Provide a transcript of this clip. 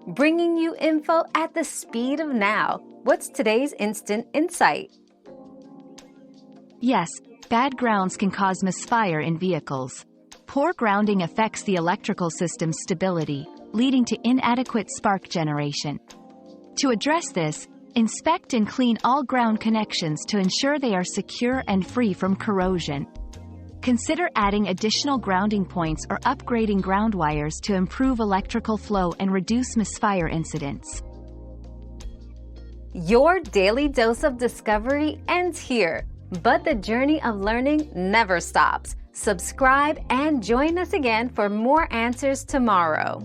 bringing you info at the speed of now. What's today's instant insight? Yes, bad grounds can cause misfire in vehicles. Poor grounding affects the electrical system's stability, leading to inadequate spark generation. To address this, inspect and clean all ground connections to ensure they are secure and free from corrosion. Consider adding additional grounding points or upgrading ground wires to improve electrical flow and reduce misfire incidents. Your daily dose of discovery ends here, but the journey of learning never stops. Subscribe and join us again for more answers tomorrow.